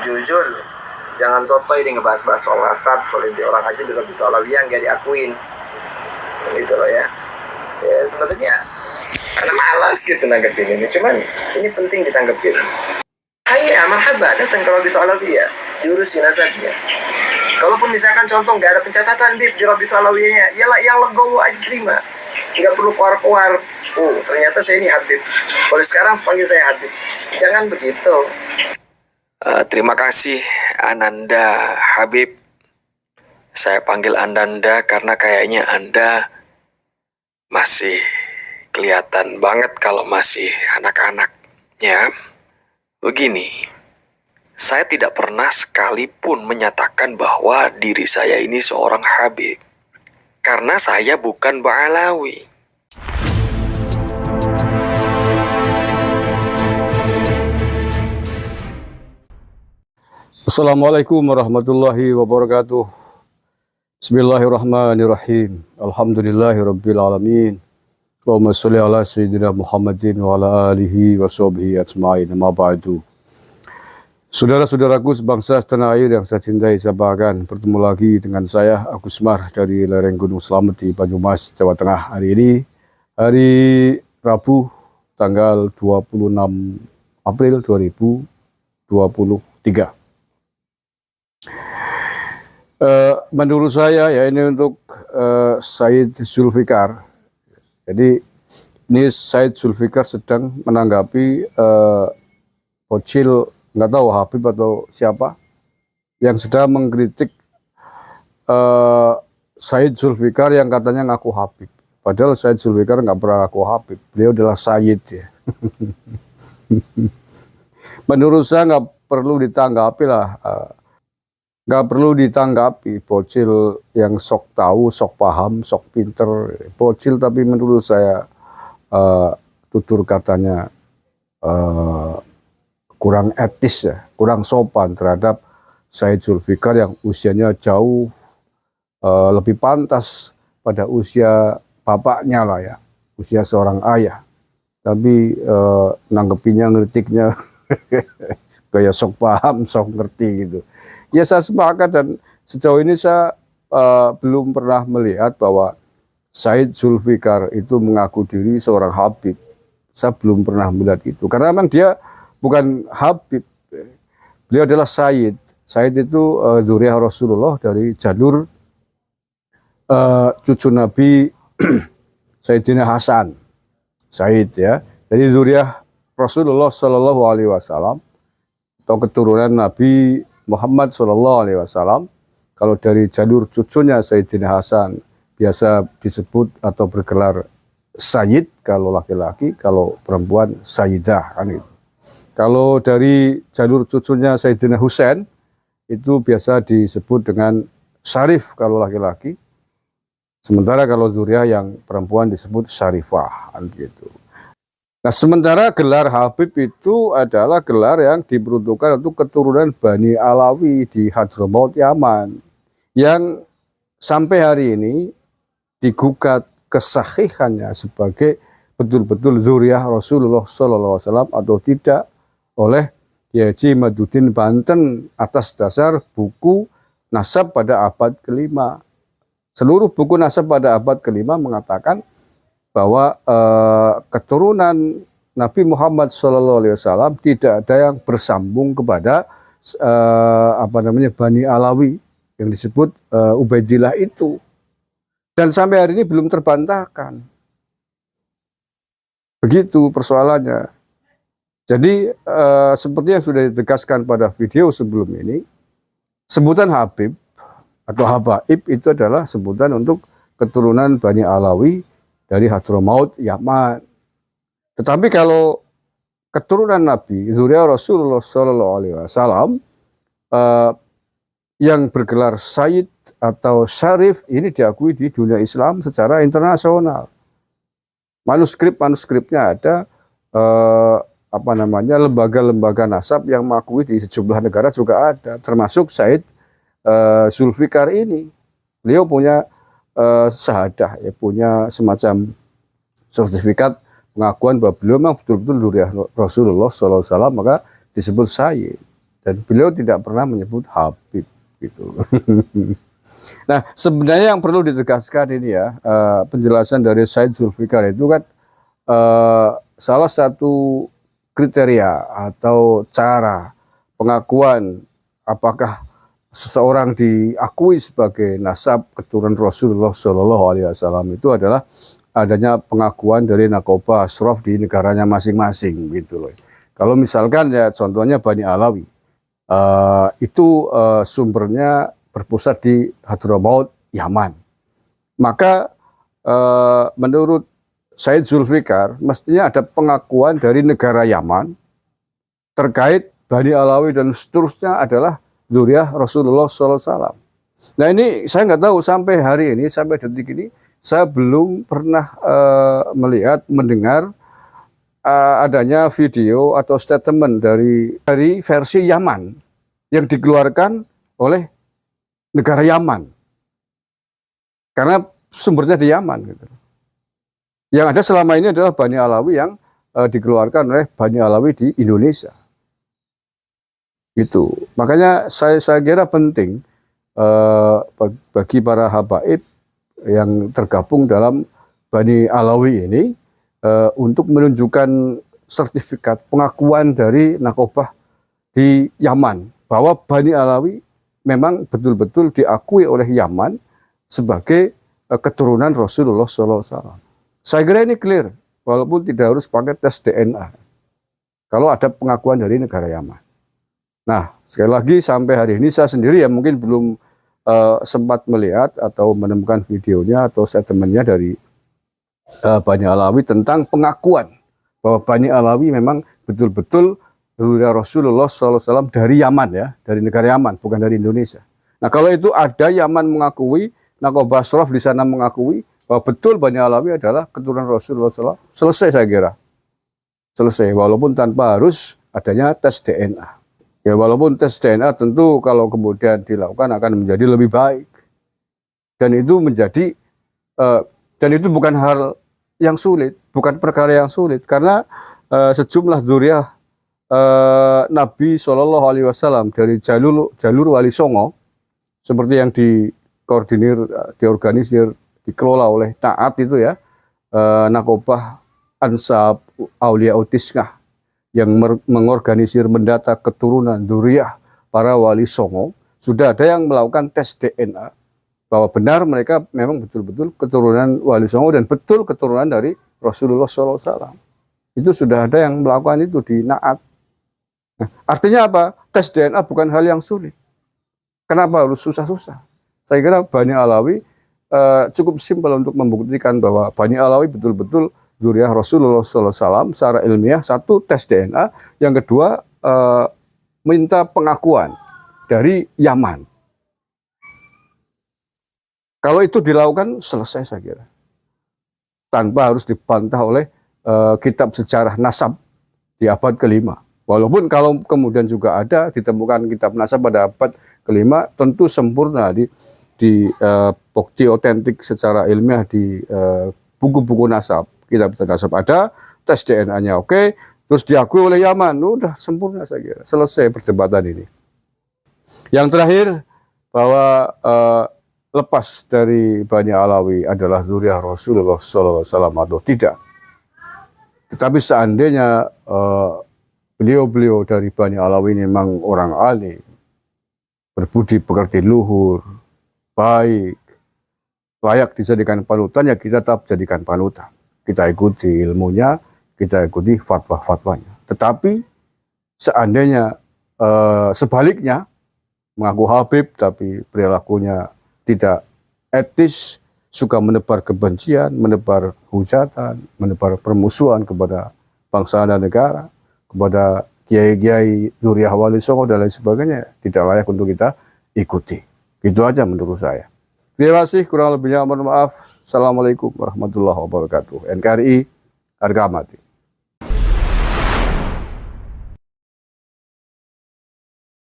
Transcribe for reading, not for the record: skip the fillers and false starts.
jujur, jangan sotoy di ngebahas-bahas soal nasab. Kalau di orang aja juga gitu alawiyah nggak diakuin, gitu loh ya. Ya sebenarnya karena malas gitu nanggepin ini, cuman ini penting ditanggepin. Hai, marhaba, datang kalau di soal alawiyah, diurusin nasabnya. Kalaupun misalkan contoh nggak ada pencatatan di Rabitul Alawiyahnya, ya yang legowo aja terima, nggak perlu keluar-keluar. Ternyata saya ini Habib. Kalau sekarang panggil saya Habib, jangan begitu. Terima kasih Ananda Habib. Saya panggil Ananda karena kayaknya Anda masih kelihatan banget kalau masih anak-anak ya. Begini, saya tidak pernah sekalipun menyatakan bahwa diri saya ini seorang Habib. Karena saya bukan Ba'alawi. Assalamualaikum warahmatullahi wabarakatuh. Bismillahirrahmanirrahim. Alhamdulillahirabbil alamin. Allahumma sholli ala sayyidina Muhammadin wa ala alihi wa sahbihi ajmain. Amma ba'du. Saudara-saudaraku sebangsa setanah air yang saya cintai, saya banggakan, bertemu lagi dengan saya Agus Mar dari lereng Gunung Slamet di Banyumas, Jawa Tengah. Hari ini hari Rabu tanggal 26 April 2023. Menurut saya ya ini untuk Said Zulfikar. Jadi ini Said Zulfikar sedang menanggapi Bocil, nggak tahu Habib atau siapa, yang sedang mengkritik Said Zulfikar yang katanya ngaku Habib. Padahal Said Zulfikar nggak pernah ngaku Habib. Beliau adalah Sayyid ya. Menurut saya nggak perlu ditanggapi lah. Nggak perlu ditanggapi bocil yang sok tahu, sok paham, sok pinter. Bocil tapi menurut saya tutur katanya kurang etis ya, kurang sopan terhadap Said Zulfikar yang usianya jauh lebih pantas pada usia bapaknya lah ya, usia seorang ayah. Tapi nanggepinya, ngeritiknya kayak sok paham, sok ngerti gitu. Ya saya sepakat, dan sejauh ini saya belum pernah melihat bahwa Said Zulfikar itu mengaku diri seorang Habib. Saya belum pernah melihat itu. Karena memang dia bukan Habib. Beliau adalah Sayyid. Sayyid itu dzurriyyah Rasulullah dari jalur cucu Nabi Sayyidina Hasan. Sayyid ya. Jadi dzurriyyah Rasulullah Shallallahu Alaihi Wasallam atau keturunan Nabi Muhammad SAW. Kalau dari jalur cucunya Sayyidina Hasan biasa disebut atau bergelar Sayyid kalau laki-laki, kalau perempuan Sayyidah kan gitu. Kalau dari jalur cucunya Sayyidina Husain itu biasa disebut dengan Syarif kalau laki-laki. Sementara kalau dzurriyyah yang perempuan disebut Syarifah kan gitu. Nah, sementara gelar Habib itu adalah gelar yang diperuntukkan untuk keturunan Bani Alawi di Hadramaut, Yaman, yang sampai hari ini digugat kesahihannya sebagai betul-betul dzurriyyah Rasulullah SAW atau tidak oleh Kiai Haji Maduddin Banten atas dasar buku nasab pada abad kelima. Seluruh buku nasab pada abad kelima mengatakan bahwa keturunan Nabi Muhammad SAW tidak ada yang bersambung kepada Bani Alawi yang disebut Ubaidillah itu, dan sampai hari ini belum terbantahkan. Begitu persoalannya. Jadi seperti yang sudah ditegaskan pada video sebelum ini, sebutan Habib atau Habaib itu adalah sebutan untuk keturunan Bani Alawi dari Hadramaut, Yaman. Tetapi kalau keturunan Nabi, dzurriyyah Rasulullah SAW yang bergelar Sayyid atau Syarif ini diakui di dunia Islam secara internasional. Manuskrip-manuskripnya ada, lembaga-lembaga nasab yang mengakui di sejumlah negara juga ada, termasuk Said Zulfikar ini. Beliau punya syahadah, ya, punya semacam sertifikat pengakuan bahwa beliau memang betul-betul dzurriyyah Rasulullah SAW, maka disebut Sayyid. dan beliau tidak pernah menyebut Habib gitu. Nah, sebenarnya yang perlu ditegaskan ini ya, penjelasan dari Said Zulfikar itu kan salah satu kriteria atau cara pengakuan apakah seseorang diakui sebagai nasab keturunan Rasulullah Shallallahu Alaihi Wasallam itu adalah adanya pengakuan dari nakobah ashraf di negaranya masing-masing gitu loh. Kalau misalkan ya contohnya Bani Alawi, itu sumbernya berpusat di Hadramaut, Yaman. Maka menurut Said Zulfikar mestinya ada pengakuan dari negara Yaman terkait Bani Alawi dan seterusnya adalah dzurriyyah Rasulullah SAW. Nah ini saya nggak tahu sampai hari ini, sampai detik ini, saya belum pernah mendengar adanya video atau statement dari versi Yaman yang dikeluarkan oleh negara Yaman. Karena sumbernya di Yaman. Gitu. Yang ada selama ini adalah Bani Alawi yang dikeluarkan oleh Bani Alawi di Indonesia. Gitu. Makanya saya kira penting bagi para habaib yang tergabung dalam Bani Alawi ini untuk menunjukkan sertifikat pengakuan dari nakobah di Yaman bahwa Bani Alawi memang betul-betul diakui oleh Yaman sebagai keturunan Rasulullah SAW. Saya kira ini clear, walaupun tidak harus pakai tes DNA. Kalau ada pengakuan dari negara Yaman. Nah, sekali lagi sampai hari ini saya sendiri ya mungkin belum sempat melihat atau menemukan videonya atau statementnya dari Bani Alawi tentang pengakuan bahwa Bani Alawi memang betul-betul dzurriyyah Rasulullah SAW dari Yaman ya, dari negara Yaman, bukan dari Indonesia. Nah kalau itu ada Yaman mengakui, nakobah ashraf di sana mengakui bahwa betul Bani Alawi adalah keturunan Rasulullah SAW, selesai saya kira. Selesai, walaupun tanpa harus adanya tes DNA. Ya walaupun tes DNA tentu kalau kemudian dilakukan akan menjadi lebih baik. Dan itu menjadi, dan itu bukan hal yang sulit, bukan perkara yang sulit. Karena sejumlah dzurriyyah Nabi Shallallahu Alaihi Wasallam dari jalur Wali Songo, seperti yang dikoordinir, diorganisir, dikelola oleh Taat itu ya, nakobah Ansab Aulia Utisngah, yang mengorganisir mendata keturunan dzurriyyah para wali songo, sudah ada yang melakukan tes DNA bahwa benar mereka memang betul-betul keturunan wali songo dan betul keturunan dari Rasulullah SAW. Itu sudah ada yang melakukan itu di Naat. Nah, artinya apa? Tes DNA bukan hal yang sulit. Kenapa harus susah-susah? Saya kira Bani Alawi cukup simpel untuk membuktikan bahwa Bani Alawi betul-betul dzurriyyah Rasulullah SAW secara ilmiah. Satu, tes DNA. Yang kedua, minta pengakuan dari Yaman. Kalau itu dilakukan, selesai saya kira. Tanpa harus dibantah oleh kitab sejarah nasab di abad ke-5. Walaupun kalau kemudian juga ada ditemukan kitab nasab pada abad ke-5, tentu sempurna di bukti otentik secara ilmiah di buku-buku nasab. Kitab nasab ada, tes DNA-nya oke, terus diakui oleh Yaman, udah sempurna saya kira, selesai perdebatan ini. Yang terakhir, bahwa lepas dari Bani Alawi adalah dzurriyyah Rasulullah SAW atau tidak. Tetapi seandainya beliau-beliau dari Bani Alawi ini memang orang alim, berbudi pekerti luhur, baik, layak dijadikan panutan, ya kita tetap jadikan panutan. Kita ikuti ilmunya, kita ikuti fatwa-fatwanya. Tetapi seandainya sebaliknya, mengaku Habib tapi perilakunya tidak etis, suka menebar kebencian, menebar hujatan, menebar permusuhan kepada bangsa dan negara, kepada kiai-kiai dzurriyyah wali songo dan lain sebagainya, tidak layak untuk kita ikuti. Gitu aja menurut saya. Terima kasih, kurang lebihnya mohon maaf. Assalamualaikum warahmatullahi wabarakatuh. NKRI harga mati.